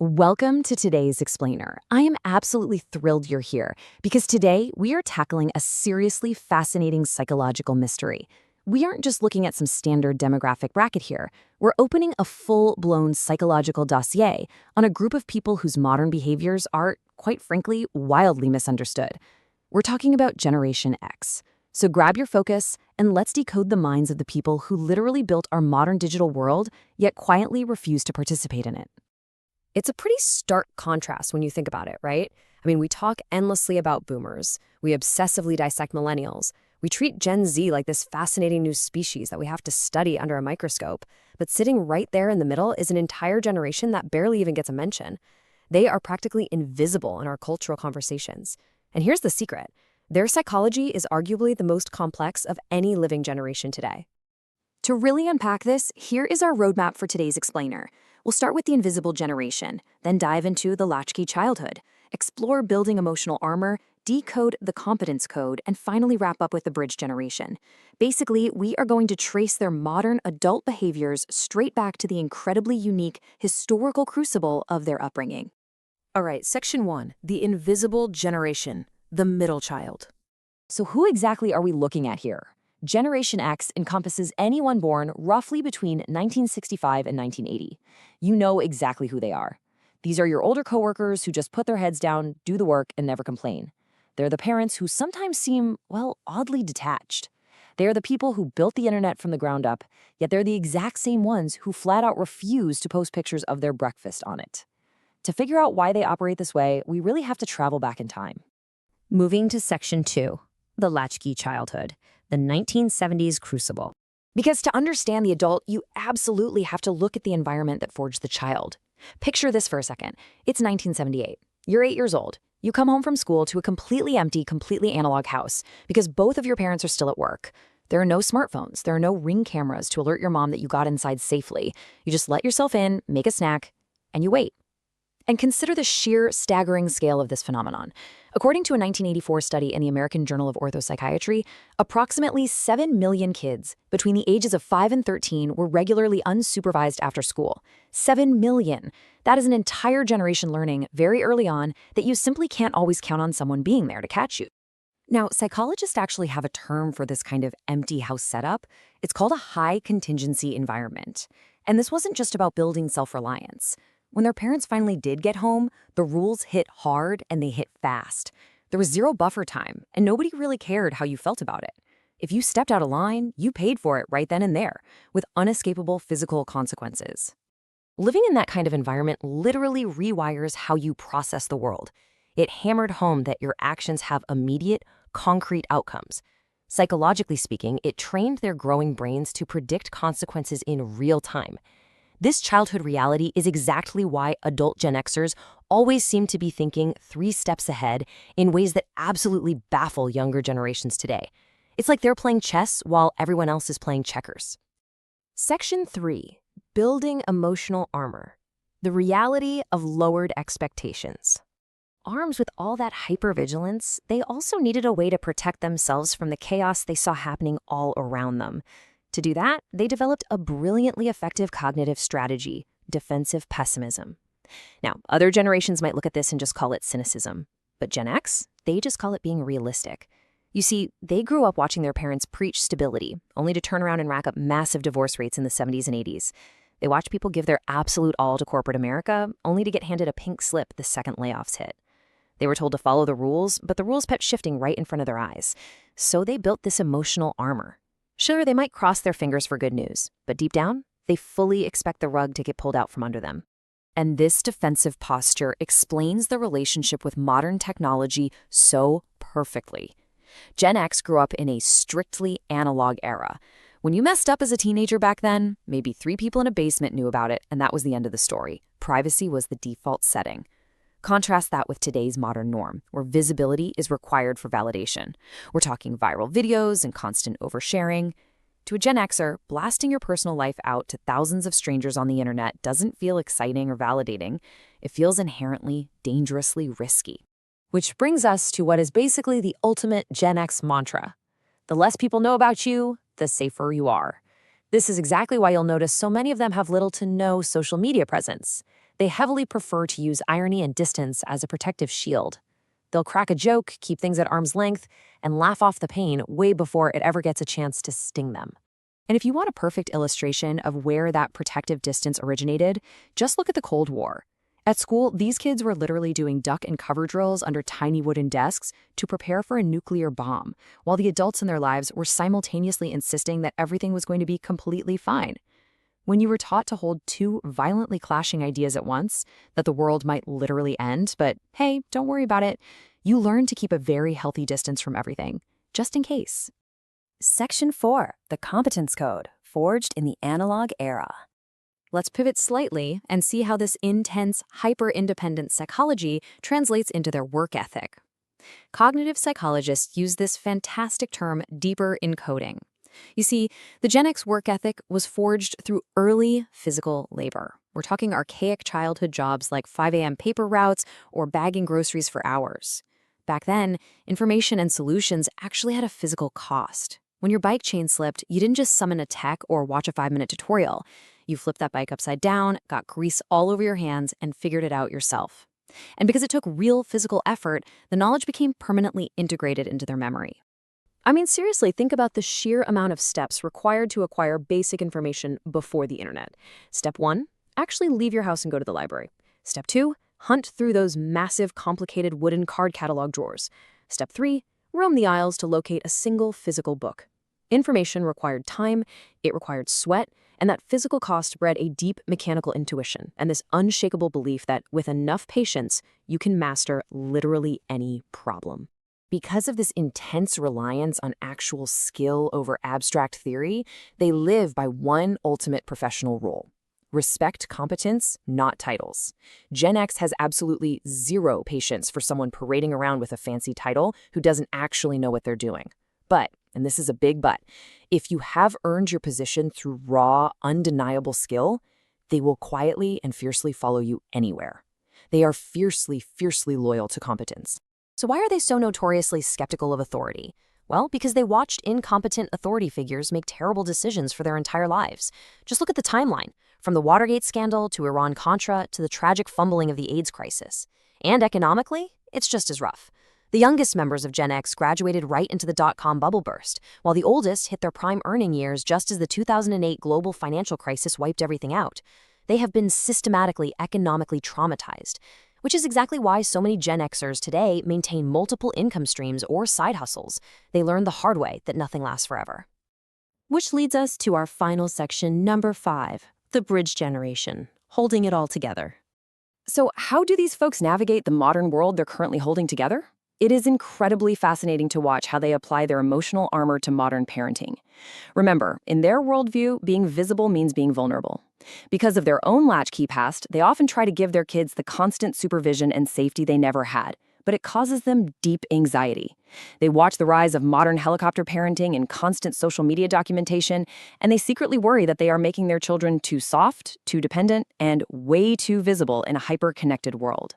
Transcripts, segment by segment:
Welcome to today's Explainer. I am absolutely thrilled you're here because today we are tackling a seriously fascinating psychological mystery. We aren't just looking at some standard demographic bracket here. We're opening a full-blown psychological dossier on a group of people whose modern behaviors are, quite frankly, wildly misunderstood. We're talking about Generation X. So grab your focus and let's decode the minds of the people who literally built our modern digital world, yet quietly refuse to participate in it. It's a pretty stark contrast when you think about it, right? I mean, we talk endlessly about boomers. We obsessively dissect millennials. We treat Gen Z like this fascinating new species that we have to study under a microscope. But sitting right there in the middle is an entire generation that barely even gets a mention. They are practically invisible in our cultural conversations. And here's the secret. Their psychology is arguably the most complex of any living generation today. To really unpack this, here is our roadmap for today's Explainer. We'll start with the invisible generation, then dive into the latchkey childhood, explore building emotional armor, decode the competence code, and finally wrap up with the bridge generation. Basically, we are going to trace their modern adult behaviors straight back to the incredibly unique historical crucible of their upbringing. All right, Section 1, the invisible generation, the middle child. So who exactly are we looking at here? Generation X encompasses anyone born roughly between 1965 and 1980. You know exactly who they are. These are your older coworkers who just put their heads down, do the work, and never complain. They're the parents who sometimes seem, well, oddly detached. They are the people who built the internet from the ground up, yet they're the exact same ones who flat out refuse to post pictures of their breakfast on it. To figure out why they operate this way, we really have to travel back in time. Moving to Section 2, the latchkey childhood, the 1970s crucible. Because to understand the adult, you absolutely have to look at the environment that forged the child. Picture this for a second. It's 1978. You're 8 years old. You come home from school to a completely empty, completely analog house because both of your parents are still at work. There are no smartphones. There are no Ring cameras to alert your mom that you got inside safely. You just let yourself in, make a snack, and you wait. And consider the sheer staggering scale of this phenomenon. According to a 1984 study in the American Journal of Orthopsychiatry, approximately 7 million kids between the ages of 5 and 13 were regularly unsupervised after school. 7 million. That is an entire generation learning very early on that you simply can't always count on someone being there to catch you. Now, psychologists actually have a term for this kind of empty house setup. It's called a high contingency environment. And this wasn't just about building self-reliance. When their parents finally did get home, the rules hit hard and they hit fast. There was zero buffer time, and nobody really cared how you felt about it. If you stepped out of line, you paid for it right then and there, with unescapable physical consequences. Living in that kind of environment literally rewires how you process the world. It hammered home that your actions have immediate, concrete outcomes. Psychologically speaking, it trained their growing brains to predict consequences in real time. This childhood reality is exactly why adult Gen Xers always seem to be thinking 3 steps ahead in ways that absolutely baffle younger generations today. It's like they're playing chess while everyone else is playing checkers. Section 3, building emotional armor, the reality of lowered expectations. Armed with all that hypervigilance, they also needed a way to protect themselves from the chaos they saw happening all around them. To do that, they developed a brilliantly effective cognitive strategy, defensive pessimism. Now, other generations might look at this and just call it cynicism. But Gen X, they just call it being realistic. You see, they grew up watching their parents preach stability, only to turn around and rack up massive divorce rates in the 70s and 80s. They watched people give their absolute all to corporate America, only to get handed a pink slip the second layoffs hit. They were told to follow the rules, but the rules kept shifting right in front of their eyes. So they built this emotional armor. Sure, they might cross their fingers for good news, but deep down, they fully expect the rug to get pulled out from under them. And this defensive posture explains the relationship with modern technology so perfectly. Gen X grew up in a strictly analog era. When you messed up as a teenager back then, maybe 3 people in a basement knew about it, and that was the end of the story. Privacy was the default setting. Contrast that with today's modern norm, where visibility is required for validation. We're talking viral videos and constant oversharing. To a Gen Xer, blasting your personal life out to thousands of strangers on the internet doesn't feel exciting or validating. It feels inherently, dangerously risky. Which brings us to what is basically the ultimate Gen X mantra. The less people know about you, the safer you are. This is exactly why you'll notice so many of them have little to no social media presence. They heavily prefer to use irony and distance as a protective shield. They'll crack a joke, keep things at arm's length, and laugh off the pain way before it ever gets a chance to sting them. And if you want a perfect illustration of where that protective distance originated, just look at the Cold War. At school, these kids were literally doing duck and cover drills under tiny wooden desks to prepare for a nuclear bomb, while the adults in their lives were simultaneously insisting that everything was going to be completely fine. When you were taught to hold two violently clashing ideas at once, that the world might literally end, but hey, don't worry about it, you learned to keep a very healthy distance from everything, just in case. Section 4, the Competence Code, forged in the analog era. Let's pivot slightly and see how this intense, hyper-independent psychology translates into their work ethic. Cognitive psychologists use this fantastic term deeper encoding. You see, the Gen X work ethic was forged through early physical labor. We're talking archaic childhood jobs like 5 a.m. paper routes or bagging groceries for hours. Back then, information and solutions actually had a physical cost. When your bike chain slipped, you didn't just summon a tech or watch a 5-minute tutorial. You flipped that bike upside down, got grease all over your hands, and figured it out yourself. And because it took real physical effort, the knowledge became permanently integrated into their memory. I mean, seriously, think about the sheer amount of steps required to acquire basic information before the internet. Step 1, actually leave your house and go to the library. Step 2, hunt through those massive, complicated wooden card catalog drawers. Step 3, roam the aisles to locate a single physical book. Information required time, it required sweat, and that physical cost bred a deep mechanical intuition and this unshakable belief that with enough patience, you can master literally any problem. Because of this intense reliance on actual skill over abstract theory, they live by one ultimate professional rule: respect competence, not titles. Gen X has absolutely zero patience for someone parading around with a fancy title who doesn't actually know what they're doing. But, and this is a big but, if you have earned your position through raw, undeniable skill, they will quietly and fiercely follow you anywhere. They are fiercely, fiercely loyal to competence. So why are they so notoriously skeptical of authority? Well, because they watched incompetent authority figures make terrible decisions for their entire lives. Just look at the timeline, from the Watergate scandal to Iran-Contra to the tragic fumbling of the AIDS crisis. And economically, it's just as rough. The youngest members of Gen X graduated right into the dot-com bubble burst, while the oldest hit their prime earning years just as the 2008 global financial crisis wiped everything out. They have been systematically economically traumatized, which is exactly why so many Gen Xers today maintain multiple income streams or side hustles. They learned the hard way that nothing lasts forever. Which leads us to our final section, number 5, the bridge generation, holding it all together. So how do these folks navigate the modern world they're currently holding together? It is incredibly fascinating to watch how they apply their emotional armor to modern parenting. Remember, in their worldview, being visible means being vulnerable. Because of their own latchkey past, they often try to give their kids the constant supervision and safety they never had, but it causes them deep anxiety. They watch the rise of modern helicopter parenting and constant social media documentation, and they secretly worry that they are making their children too soft, too dependent, and way too visible in a hyper-connected world.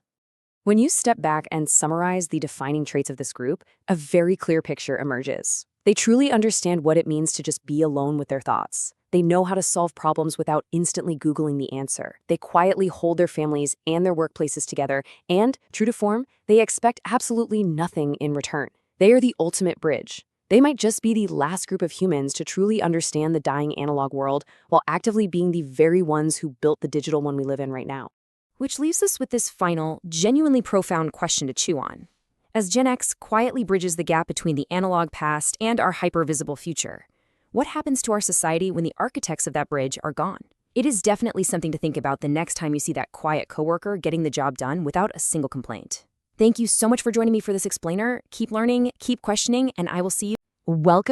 When you step back and summarize the defining traits of this group, a very clear picture emerges. They truly understand what it means to just be alone with their thoughts. They know how to solve problems without instantly Googling the answer. They quietly hold their families and their workplaces together, and, true to form, they expect absolutely nothing in return. They are the ultimate bridge. They might just be the last group of humans to truly understand the dying analog world while actively being the very ones who built the digital one we live in right now. Which leaves us with this final, genuinely profound question to chew on. As Gen X quietly bridges the gap between the analog past and our hyper-visible future, what happens to our society when the architects of that bridge are gone? It is definitely something to think about the next time you see that quiet coworker getting the job done without a single complaint. Thank you so much for joining me for this explainer. Keep learning, keep questioning, and I will see you. Welcome